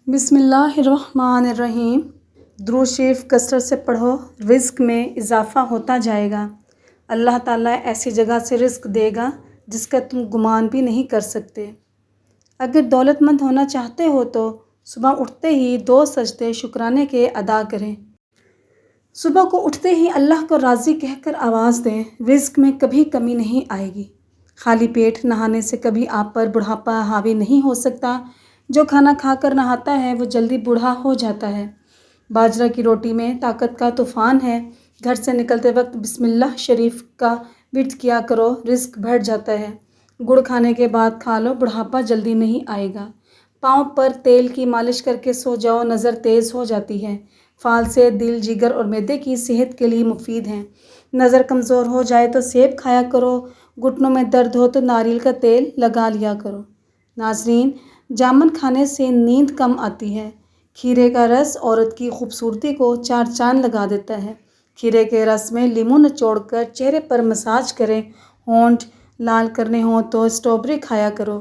بسم اللہ الرحمن الرحیم۔ درود شریف کثرت سے پڑھو، رزق میں اضافہ ہوتا جائے گا۔ اللہ تعالیٰ ایسی جگہ سے رزق دے گا جس کا تم گمان بھی نہیں کر سکتے۔ اگر دولت مند ہونا چاہتے ہو تو صبح اٹھتے ہی 2 سجدے شکرانے کے ادا کریں۔ صبح کو اٹھتے ہی اللہ کو راضی کہہ کر آواز دیں، رزق میں کبھی کمی نہیں آئے گی۔ خالی پیٹ نہانے سے کبھی آپ پر بڑھاپا حاوی نہیں ہو سکتا۔ جو کھانا کھا کر نہاتا ہے وہ جلدی بوڑھا ہو جاتا ہے۔ باجرہ کی روٹی میں طاقت کا طوفان ہے۔ گھر سے نکلتے وقت بسم اللہ شریف کا ورد کیا کرو، رزق بڑھ جاتا ہے۔ گڑ کھانے کے بعد کھا لو، بڑھاپا جلدی نہیں آئے گا۔ پاؤں پر تیل کی مالش کر کے سو جاؤ، نظر تیز ہو جاتی ہے۔ پھال سے دل، جگر اور معدے کی صحت کے لیے مفید ہیں۔ نظر کمزور ہو جائے تو سیب کھایا کرو۔ گھٹنوں میں درد ہو تو ناریل کا تیل لگا لیا کرو۔ ناظرین، جامن کھانے سے نیند کم آتی ہے۔ کھیرے کا رس عورت کی خوبصورتی کو 4 چاند لگا دیتا ہے۔ کھیرے کے رس میں لیموں نچوڑ کر چہرے پر مساج کریں۔ ہونٹ لال کرنے ہوں تو اسٹرابیری کھایا کرو۔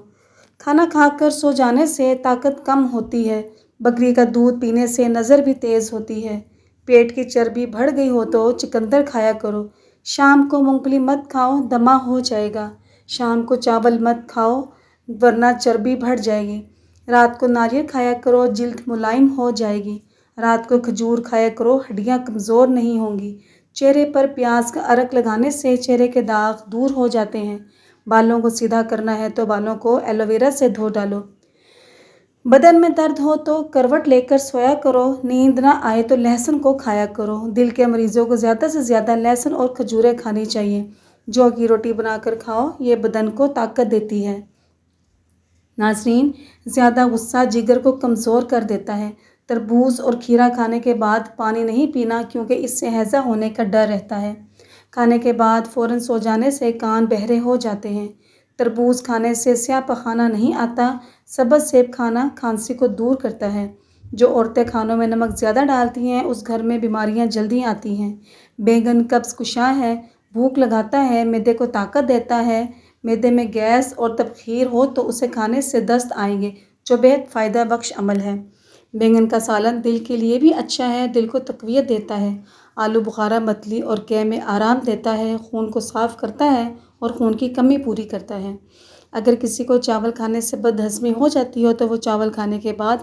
کھانا کھا کر سو جانے سے طاقت کم ہوتی ہے۔ بکری کا دودھ پینے سے نظر بھی تیز ہوتی ہے۔ پیٹ کی چربی بڑھ گئی ہو تو چقندر کھایا کرو۔ شام کو مونگ پھلی مت کھاؤ، دمہ ہو جائے گا۔ شام کو چاول مت کھاؤ ورنہ چربی بڑھ جائے گی۔ رات کو ناریل کھایا کرو، جلد ملائم ہو جائے گی۔ رات کو کھجور کھایا کرو، ہڈیاں کمزور نہیں ہوں گی۔ چہرے پر پیاز کا عرق لگانے سے چہرے کے داغ دور ہو جاتے ہیں۔ بالوں کو سیدھا کرنا ہے تو بالوں کو ایلو ویرا سے دھو ڈالو۔ بدن میں درد ہو تو کروٹ لے کر سویا کرو۔ نیند نہ آئے تو لہسن کو کھایا کرو۔ دل کے مریضوں کو زیادہ سے زیادہ لہسن اور کھجوریں کھانی چاہیے۔ جو کی روٹی بنا کر کھاؤ، یہ بدن کو طاقت دیتی ہے۔ ناظرین، زیادہ غصہ جگر کو کمزور کر دیتا ہے۔ تربوز اور کھیرا کھانے کے بعد پانی نہیں پینا کیونکہ اس سے ہیضہ ہونے کا ڈر رہتا ہے۔ کھانے کے بعد فوراً سو جانے سے کان بہرے ہو جاتے ہیں۔ تربوز کھانے سے سیاہ پخانہ نہیں آتا۔ سبز سیب کھانا کھانسی کو دور کرتا ہے۔ جو عورتیں کھانوں میں نمک زیادہ ڈالتی ہیں اس گھر میں بیماریاں جلدی آتی ہیں۔ بیگن قبض کشا ہے، بھوک لگاتا ہے، معدے کو طاقت دیتا ہے۔ معدے میں گیس اور تبخیر ہو تو اسے کھانے سے دست آئیں گے، جو بہت فائدہ بخش عمل ہے۔ بیگن کا سالن دل کے لیے بھی اچھا ہے، دل کو تقویت دیتا ہے۔ آلو بخارا متلی اور قے میں آرام دیتا ہے، خون کو صاف کرتا ہے اور خون کی کمی پوری کرتا ہے۔ اگر کسی کو چاول کھانے سے بد ہضمی ہو جاتی ہو تو وہ چاول کھانے کے بعد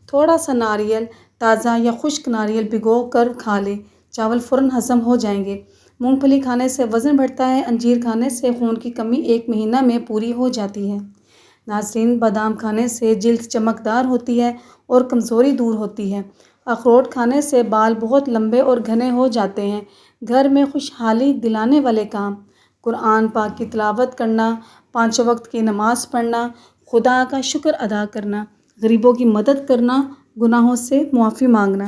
تھوڑا سا ناریل، تازہ یا خشک ناریل بھگو کر کھا لے، چاول فوراً ہضم ہو جائیں گے۔ مونگ پھلی کھانے سے وزن بڑھتا ہے۔ انجیر کھانے سے خون کی کمی 1 مہینہ میں پوری ہو جاتی ہے۔ ناظرین، بادام کھانے سے جلد چمکدار ہوتی ہے اور کمزوری دور ہوتی ہے۔ اخروٹ کھانے سے بال بہت لمبے اور گھنے ہو جاتے ہیں۔ گھر میں خوشحالی دلانے والے کام: قرآن پاک کی تلاوت کرنا، 5 وقت کی نماز پڑھنا، خدا کا شکر ادا کرنا، غریبوں کی مدد کرنا، گناہوں سے معافی مانگنا،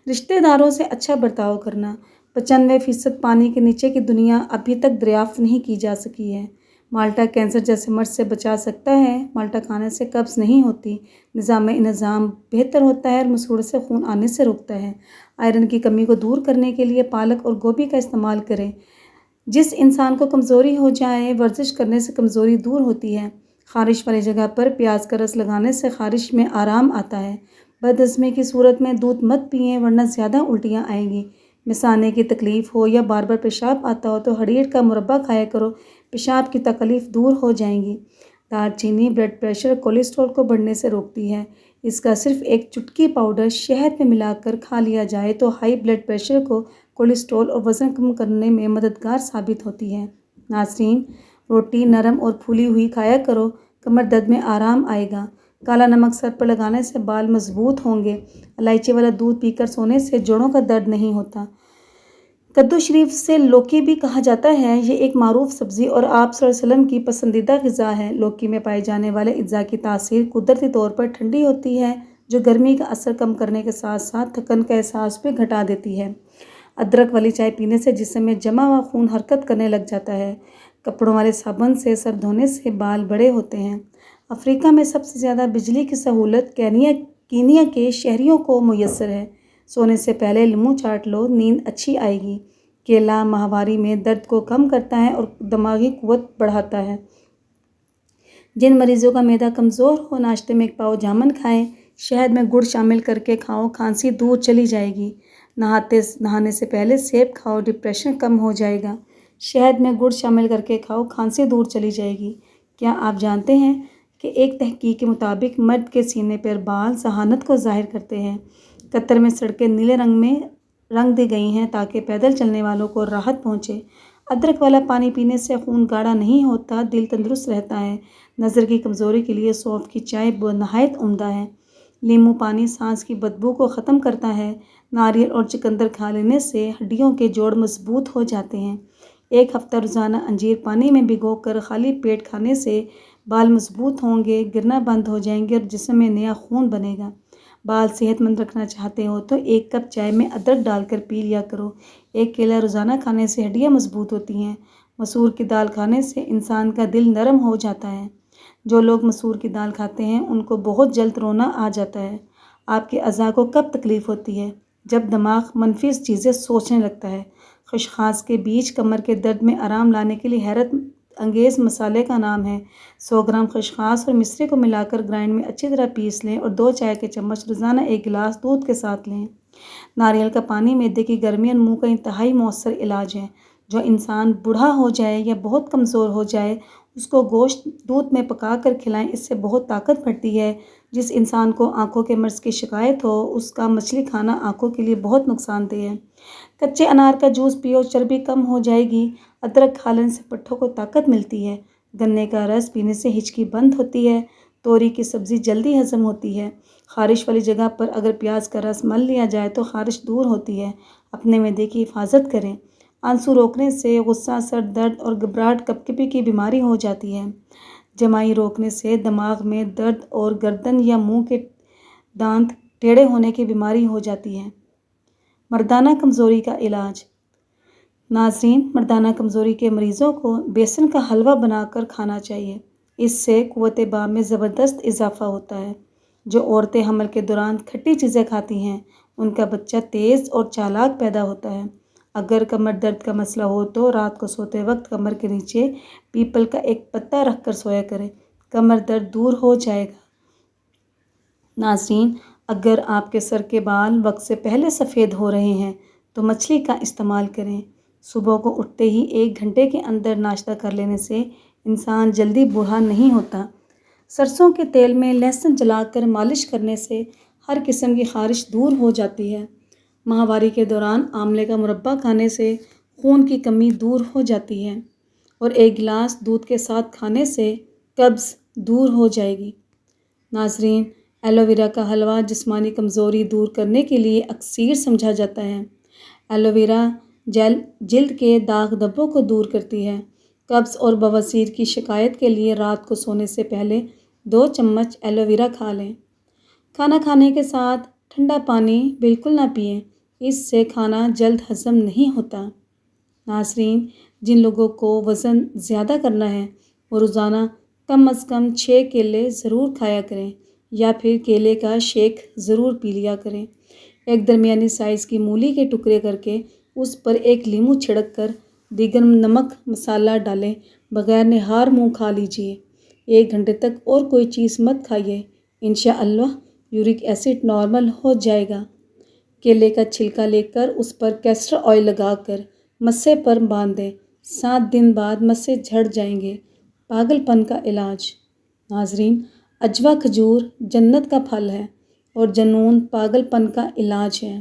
رشتہ داروں سے اچھا برتاؤ کرنا۔ 95% پانی کے نیچے کی دنیا ابھی تک دریافت نہیں کی جا سکی ہے۔ مالٹا کینسر جیسے مرض سے بچا سکتا ہے۔ مالٹا کھانے سے قبض نہیں ہوتی، نظام انہضام بہتر ہوتا ہے اور مسوڑھے سے خون آنے سے روکتا ہے۔ آئرن کی کمی کو دور کرنے کے لیے پالک اور گوبھی کا استعمال کریں۔ جس انسان کو کمزوری ہو جائے، ورزش کرنے سے کمزوری دور ہوتی ہے۔ خارش والی جگہ پر پیاز کا رس لگانے سے خارش میں آرام آتا ہے۔ بد ہضمی کی صورت میں دودھ مت پئیں ورنہ زیادہ الٹیاں آئیں گی۔ مثانے کی تکلیف ہو یا بار بار پیشاب آتا ہو تو ہڑیڑ کا مربع کھایا کرو، پیشاب کی تکلیف دور ہو جائیں گی۔ دار چینی بلڈ پریشر، کولیسٹرول کو بڑھنے سے روکتی ہے۔ اس کا صرف 1 چٹکی پاؤڈر شہد میں ملا کر کھا لیا جائے تو ہائی بلڈ پریشر کو، کولیسٹرول اور وزن کم کرنے میں مددگار ثابت ہوتی ہے۔ ناظرین، روٹی نرم اور پھولی ہوئی کھایا کرو، کمر درد میں آرام آئے گا۔ کالا نمک سر پر لگانے سے بال مضبوط ہوں گے۔ الائچی والا دودھ پی کر سونے سے جوڑوں کا درد نہیں ہوتا۔ کدو شریف سے لوکی بھی کہا جاتا ہے۔ یہ ایک معروف سبزی اور آپ صلی اللہ علیہ وسلم کی پسندیدہ غذا ہے۔ لوکی میں پائے جانے والے اجزاء کی تاثیر قدرتی طور پر ٹھنڈی ہوتی ہے، جو گرمی کا اثر کم کرنے کے ساتھ ساتھ تھکن کا احساس بھی گھٹا دیتی ہے۔ ادرک والی چائے پینے سے جسم میں جمع ہوا خون حرکت کرنے لگ جاتا ہے۔ کپڑوں والے صابن سے سر دھونے سے بال بڑے ہوتے ہیں۔ افریقہ میں سب سے زیادہ بجلی کی سہولت کینیا کے شہریوں کو میسر ہے۔ سونے سے پہلے لیموں چاٹ لو، نیند اچھی آئے گی۔ کیلا ماہواری میں درد کو کم کرتا ہے اور دماغی قوت بڑھاتا ہے۔ جن مریضوں کا معدہ کمزور ہو، ناشتے میں 1 پاؤ جامن کھائیں۔ شہد میں گڑ شامل کر کے کھاؤ، کھانسی دور چلی جائے گی۔ نہانے سے پہلے سیب کھاؤ، ڈپریشن کم ہو جائے گا۔ شہد میں گڑ شامل کر کے کھاؤ، کھانسی دور چلی جائے گی۔ کیا آپ جانتے ہیں کہ ایک تحقیق کے مطابق مرد کے سینے پر بال ذہانت کو ظاہر کرتے ہیں؟ قطر میں سڑکیں نیلے رنگ میں رنگ دی گئی ہیں تاکہ پیدل چلنے والوں کو راحت پہنچے۔ ادرک والا پانی پینے سے خون گاڑھا نہیں ہوتا، دل تندرست رہتا ہے۔ نظر کی کمزوری کے لیے سونف کی چائے نہایت عمدہ ہے۔ لیمو پانی سانس کی بدبو کو ختم کرتا ہے۔ ناریل اور چقندر کھا لینے سے ہڈیوں کے جوڑ مضبوط ہو جاتے ہیں۔ ایک ہفتہ روزانہ انجیر پانی میں بھگو کر خالی پیٹ کھانے سے بال مضبوط ہوں گے، گرنا بند ہو جائیں گے اور جسم میں نیا خون بنے گا۔ بال صحت مند رکھنا چاہتے ہو تو 1 کپ چائے میں ادرک ڈال کر پی لیا کرو۔ ایک کیلا روزانہ کھانے سے ہڈیاں مضبوط ہوتی ہیں۔ مسور کی دال کھانے سے انسان کا دل نرم ہو جاتا ہے۔ جو لوگ مسور کی دال کھاتے ہیں ان کو بہت جلد رونا آ جاتا ہے۔ آپ کے اعضاء کو کب تکلیف ہوتی ہے؟ جب دماغ منفی چیزیں سوچنے لگتا ہے۔ خشخاش کے بیج کمر کے درد میں آرام لانے کے لیے حیرت انگیز مسالے کا نام ہے۔ 100 گرام خشخاش اور مصری کو ملا کر گرائنڈ میں اچھی طرح پیس لیں اور 2 چائے کے چمچ روزانہ 1 گلاس دودھ کے ساتھ لیں۔ ناریل کا پانی معدے کی گرمی اور منہ کا انتہائی مؤثر علاج ہے۔ جو انسان بوڑھا ہو جائے یا بہت کمزور ہو جائے اس کو گوشت دودھ میں پکا کر کھلائیں، اس سے بہت طاقت بڑھتی ہے۔ جس انسان کو آنکھوں کے مرض کی شکایت ہو اس کا مچھلی کھانا آنکھوں کے لیے بہت نقصان دہ ہے۔ کچے انار کا جوس پیو، چربی کم ہو جائے گی۔ ادرک کھا لینے سے پٹھوں کو طاقت ملتی ہے۔ گنے کا رس پینے سے ہچکی بند ہوتی ہے۔ توری کی سبزی جلدی ہضم ہوتی ہے۔ خارش والی جگہ پر اگر پیاز کا رس مل لیا جائے تو خارش دور ہوتی ہے۔ اپنے معدے کی حفاظت کریں۔ آنسو روکنے سے غصہ، سر درد اور گھبراہٹ کپکپی کی بیماری ہو جاتی ہے۔ جمائی روکنے سے دماغ میں درد اور گردن یا منہ کے دانت ٹیڑھے ہونے کی بیماری ہو جاتی ہے۔ مردانہ کمزوری کا علاج۔ ناظرین، مردانہ کمزوری کے مریضوں کو بیسن کا حلوہ بنا کر کھانا چاہیے۔ اس سے قوت بام میں زبردست اضافہ ہوتا ہے۔ جو عورتیں حمل کے دوران کھٹی چیزیں کھاتی ہیں ان کا بچہ تیز اور چالاک پیدا ہوتا ہے۔ اگر کمر درد کا مسئلہ ہو تو رات کو سوتے وقت کمر کے نیچے پیپل کا ایک پتا رکھ کر سویا کریں، کمر درد دور ہو جائے گا۔ ناظرین، اگر آپ کے سر کے بال وقت سے پہلے سفید ہو رہے ہیں تو مچھلی کا استعمال کریں۔ صبح کو اٹھتے ہی 1 گھنٹے کے اندر ناشتہ کر لینے سے انسان جلدی بوڑھا نہیں ہوتا۔ سرسوں کے تیل میں لہسن جلا کر مالش کرنے سے ہر قسم کی خارش دور ہو جاتی ہے۔ ماہواری کے دوران آملے کا مربہ کھانے سے خون کی کمی دور ہو جاتی ہے اور 1 گلاس دودھ کے ساتھ کھانے سے قبض دور ہو جائے گی۔ ناظرین، ایلو ویرا کا حلوہ جسمانی کمزوری دور کرنے کے لیے اکسیر سمجھا جاتا ہے۔ ایلو ویرا جیل جلد کے داغ دھبوں کو دور کرتی ہے۔ قبض اور بواسیر کی شکایت کے لیے رات کو سونے سے پہلے 2 چمچ ایلو ویرا کھا لیں۔ کھانا کھانے کے ساتھ ٹھنڈا پانی بالکل نہ پئیں، اس سے کھانا جلد ہضم نہیں ہوتا۔ ناظرین، جن لوگوں کو وزن زیادہ کرنا ہے وہ روزانہ کم از کم 6 کیلے ضرور کھایا کریں یا پھر کیلے کا شیک ضرور پی لیا کریں۔ ایک درمیانی سائز کی مولی کے ٹکڑے کر کے اس پر 1 لیمو چھڑک کر دیگر نمک مسالہ ڈالیں، بغیر نہار منہ کھا لیجیے۔ 1 گھنٹے تک اور کوئی چیز مت کھائیے، انشاءاللہ یورک ایسڈ نارمل ہو جائے گا۔ کیلے کا چھلکا لے کر اس پر کیسٹر آئل لگا کر مسے پر باندھ دیں، 7 دن بعد مسے جھڑ جائیں گے۔ پاگل پن کا علاج۔ ناظرین، عجوا کھجور جنت کا پھل ہے اور جنون پاگل پن کا علاج ہے۔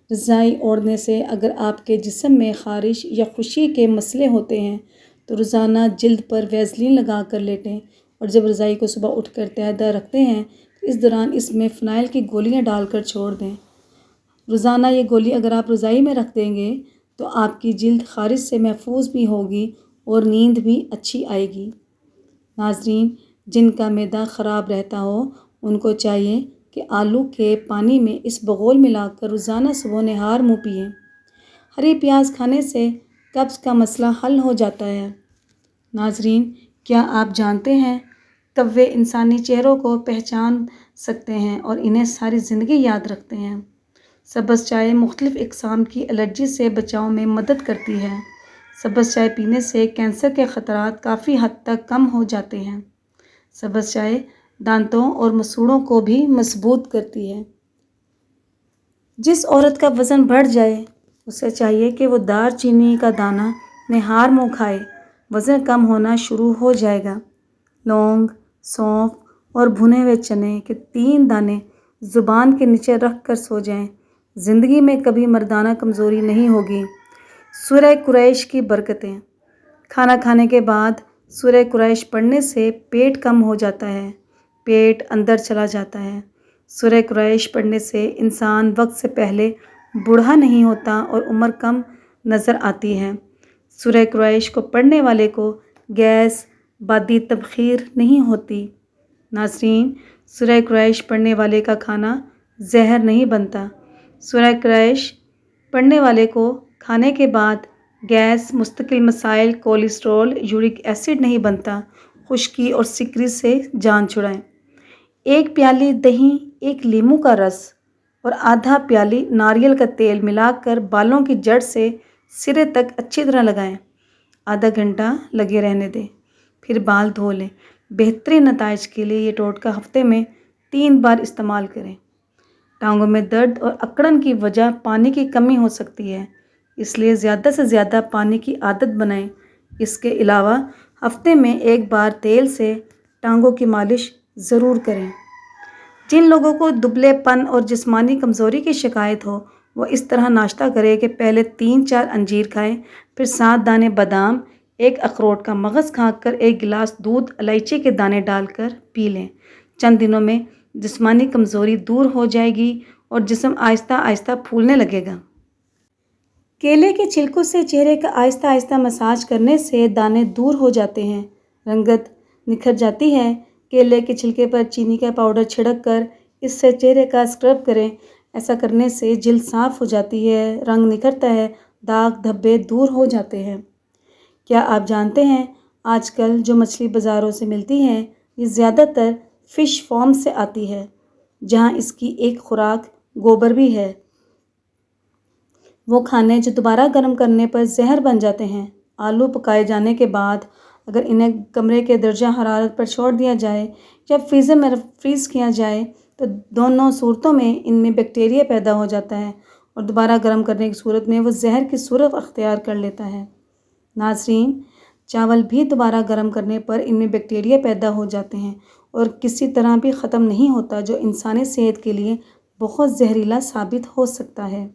رضاعی اوڑھنے سے اگر آپ کے جسم میں خارش یا خشکی کے مسئلے ہوتے ہیں تو روزانہ جلد پر ویزلین لگا کر لیٹیں اور جب رضاعی کو صبح اٹھ کر علیحدہ رکھتے ہیں تو اس دوران اس میں فنائل کی گولیاں ڈال کر چھوڑ دیں۔ روزانہ یہ گولی اگر آپ رضاعی میں رکھ دیں گے تو آپ کی جلد خارش سے محفوظ بھی ہوگی اور نیند بھی اچھی آئے گی۔ ناظرین، جن کا معدہ خراب رہتا ہو ان کو چاہیے کہ آلو کے پانی میں اس بغول ملا کر روزانہ صبح نہار منہ پئیں۔ ہری پیاز کھانے سے قبض کا مسئلہ حل ہو جاتا ہے۔ ناظرین، کیا آپ جانتے ہیں کوے انسانی چہروں کو پہچان سکتے ہیں اور انہیں ساری زندگی یاد رکھتے ہیں۔ سبز چائے مختلف اقسام کی الرجی سے بچاؤ میں مدد کرتی ہے۔ سبز چائے پینے سے کینسر کے خطرات کافی حد تک کم ہو جاتے ہیں۔ سبز چائے دانتوں اور مسوڑوں کو بھی مضبوط کرتی ہے۔ جس عورت کا وزن بڑھ جائے اسے چاہیے کہ وہ دار چینی کا دانہ نہار منہ کھائے، وزن کم ہونا شروع ہو جائے گا۔ لونگ، سونف اور بھنے ہوئے چنے کے 3 دانے زبان کے نیچے رکھ کر سو جائیں، زندگی میں کبھی مردانہ کمزوری نہیں ہوگی۔ سورہ قریش کی برکتیں۔ کھانا کھانے کے بعد سورہ قریش پڑھنے سے پیٹ کم ہو جاتا ہے، پیٹ اندر چلا جاتا ہے۔ سورہ قریش پڑھنے سے انسان وقت سے پہلے بوڑھا نہیں ہوتا اور عمر کم نظر آتی ہے۔ سورہ قریش کو پڑھنے والے کو گیس، بادی تبخیر نہیں ہوتی۔ ناظرین، سورہ قریش پڑھنے والے کا کھانا زہر نہیں بنتا۔ سورہ قریش پڑھنے والے کو کھانے کے بعد گیس، مستقل مسائل، کولیسٹرول، یورک ایسڈ نہیں بنتا۔ خشکی اور سکری سے جان چھڑائیں۔ 1 پیالی دہی، 1 لیموں کا رس اور آدھا پیالی ناریل کا تیل ملا کر بالوں کی جڑ سے سرے تک اچھی طرح لگائیں۔ آدھا گھنٹہ لگے رہنے دیں، پھر بال دھو لیں۔ بہترین نتائج کے لیے یہ ٹوٹکا ہفتے میں 3 بار استعمال کریں۔ ٹانگوں میں درد اور اکڑن کی وجہ پانی کی کمی ہو سکتی ہے، اس لیے زیادہ سے زیادہ پانی کی عادت بنائیں۔ اس کے علاوہ ہفتے میں 1 بار تیل سے ٹانگوں کی مالش ضرور کریں۔ جن لوگوں کو دبلے پن اور جسمانی کمزوری کی شکایت ہو وہ اس طرح ناشتہ کریں کہ پہلے 3-4 انجیر کھائیں، پھر 7 دانے بادام، 1 اخروٹ کا مغز کھا کر 1 گلاس دودھ الائچی کے دانے ڈال کر پی لیں۔ چند دنوں میں جسمانی کمزوری دور ہو جائے گی اور جسم آہستہ آہستہ پھولنے لگے گا۔ کیلے کے چھلکوں سے چہرے کا آہستہ آہستہ مساج کرنے سے دانے دور ہو جاتے ہیں، رنگت نکھر جاتی ہے۔ کیلے کے چھلکے پر چینی کا پاؤڈر چھڑک کر اس سے چہرے کا اسکرب کریں۔ ایسا کرنے سے جلد صاف ہو جاتی ہے، رنگ نکھرتا ہے، داغ دھبے دور ہو جاتے ہیں۔ کیا آپ جانتے ہیں آج کل جو مچھلی بازاروں سے ملتی ہے یہ زیادہ تر فش فارم سے آتی ہے، جہاں اس کی ایک خوراک گوبر بھی ہے۔ وہ کھانے جو دوبارہ گرم کرنے پر زہر بن جاتے ہیں۔ آلو پکائے جانے کے بعد اگر انہیں کمرے کے درجہ حرارت پر چھوڑ دیا جائے یا فریزر میں فریز کیا جائے تو دونوں صورتوں میں ان میں بیکٹیریا پیدا ہو جاتا ہے اور دوبارہ گرم کرنے کی صورت میں وہ زہر کی صورت اختیار کر لیتا ہے۔ ناظرین، چاول بھی دوبارہ گرم کرنے پر ان میں بیکٹیریا پیدا ہو جاتے ہیں اور کسی طرح بھی ختم نہیں ہوتا، جو انسانی صحت کے لیے بہت زہریلا ثابت ہو سکتا ہے۔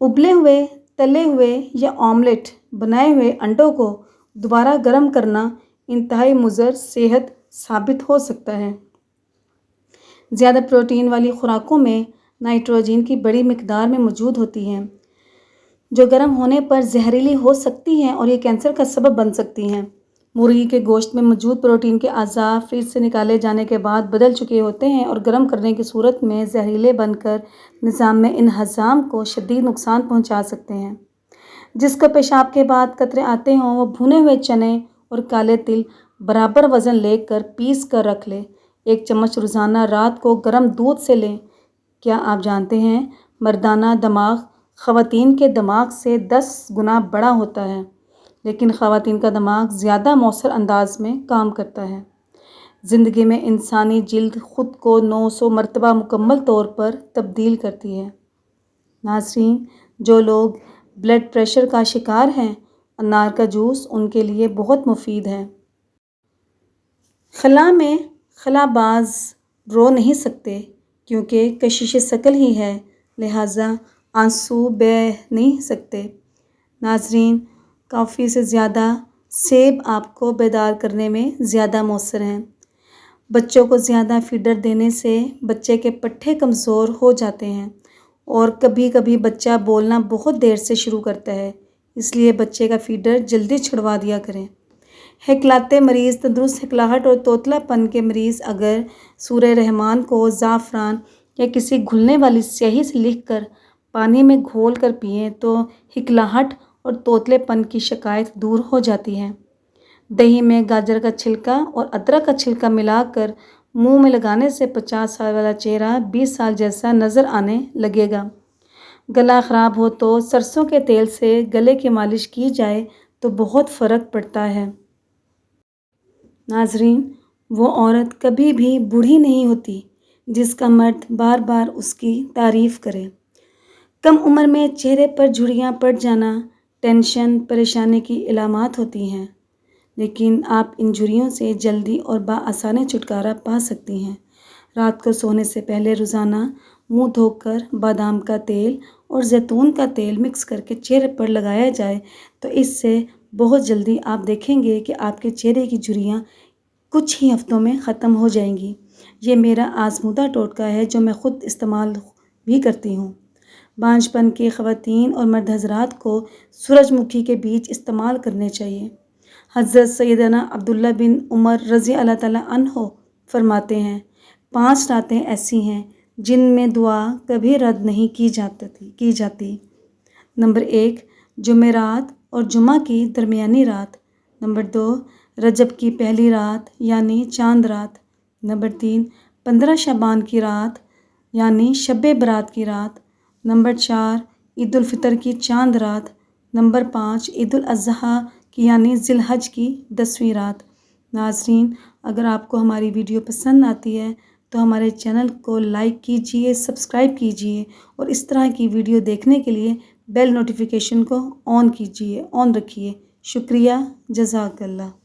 ابلے ہوئے، تلے ہوئے یا آملیٹ بنائے ہوئے انڈوں کو دوبارہ گرم کرنا انتہائی مضر صحت ثابت ہو سکتا ہے۔ زیادہ پروٹین والی خوراکوں میں نائٹروجن کی بڑی مقدار میں موجود ہوتی ہے، جو گرم ہونے پر زہریلی ہو سکتی ہیں اور یہ کینسر کا سبب بن سکتی ہیں۔ مرغی کے گوشت میں موجود پروٹین کے اعضاء فریج سے نکالے جانے کے بعد بدل چکے ہوتے ہیں اور گرم کرنے کی صورت میں زہریلے بن کر نظام میں انہضام کو شدید نقصان پہنچا سکتے ہیں۔ جس کو پیشاب کے بعد قطرے آتے ہوں وہ بھنے ہوئے چنے اور کالے تل برابر وزن لے کر پیس کر رکھ لے۔ 1 چمچ روزانہ رات کو گرم دودھ سے لیں۔ کیا آپ جانتے ہیں مردانہ دماغ خواتین کے دماغ سے 10 گنا بڑا ہوتا ہے، لیکن خواتین کا دماغ زیادہ مؤثر انداز میں کام کرتا ہے۔ زندگی میں انسانی جلد خود کو 900 مرتبہ مکمل طور پر تبدیل کرتی ہے۔ ناظرین، جو لوگ بلڈ پریشر کا شکار ہیں انار کا جوس ان کے لیے بہت مفید ہے۔ خلا میں خلا باز رو نہیں سکتے کیونکہ کشش ثقل ہی ہے، لہٰذا آنسو بہہ نہیں سکتے۔ ناظرین، کافی سے زیادہ سیب آپ کو بیدار کرنے میں زیادہ مؤثر ہیں۔ بچوں کو زیادہ فیڈر دینے سے بچے کے پٹھے کمزور ہو جاتے ہیں اور کبھی کبھی بچہ بولنا بہت دیر سے شروع کرتا ہے، اس لیے بچے کا فیڈر جلدی چھڑوا دیا کریں۔ ہکلاتے مریض، تندرست ہکلاہٹ اور توتلا پن کے مریض اگر سورہ رحمان کو زعفران یا کسی گھلنے والی سیاہی سے لکھ کر پانی میں گھول کر پئیں تو ہکلاہٹ اور توتلے پن کی شکایت دور ہو جاتی ہے۔ دہی میں گاجر کا چھلکا اور ادرک کا چھلکا ملا کر منہ میں لگانے سے 50 سال والا چہرہ 20 سال جیسا نظر آنے لگے گا۔ گلا خراب ہو تو سرسوں کے تیل سے گلے کی مالش کی جائے تو بہت فرق پڑتا ہے۔ ناظرین، وہ عورت کبھی بھی بوڑھی نہیں ہوتی جس کا مرد بار بار اس کی تعریف کرے۔ کم عمر میں چہرے پر جھریاں پڑ جانا ٹینشن پریشانی کی علامات ہوتی ہیں، لیکن آپ ان جھریوں سے جلدی اور بآسانی چھٹکارا پا سکتی ہیں۔ رات کو سونے سے پہلے روزانہ منہ دھو کر بادام کا تیل اور زیتون کا تیل مکس کر کے چہرے پر لگایا جائے تو اس سے بہت جلدی آپ دیکھیں گے کہ آپ کے چہرے کی جھریاں کچھ ہی ہفتوں میں ختم ہو جائیں گی۔ یہ میرا آزمودہ ٹوٹکا ہے جو میں خود استعمال بھی کرتی ہوں۔ بانجھ پن کی خواتین اور مرد حضرات کو سورج مکھی کے بیج استعمال کرنے چاہیے۔ حضرت سیدنا عبداللہ بن عمر رضی اللہ تعالیٰ عنہ فرماتے ہیں، 5 راتیں ایسی ہیں جن میں دعا کبھی رد نہیں کی جاتی۔ نمبر 1، جمعرات اور جمعہ کی درمیانی رات۔ نمبر 2، رجب کی پہلی رات یعنی چاند رات۔ نمبر 3، 15 شعبان کی رات یعنی شب برات کی رات۔ نمبر 4، عید الفطر کی چاند رات۔ نمبر 5، عید الاضحیٰ کی یعنی ذی الحج کی 10ویں رات۔ ناظرین، اگر آپ کو ہماری ویڈیو پسند آتی ہے تو ہمارے چینل کو لائک کیجئے، سبسکرائب کیجئے اور اس طرح کی ویڈیو دیکھنے کے لیے بیل نوٹیفیکیشن کو آن رکھیے۔ شکریہ، جزاک اللہ۔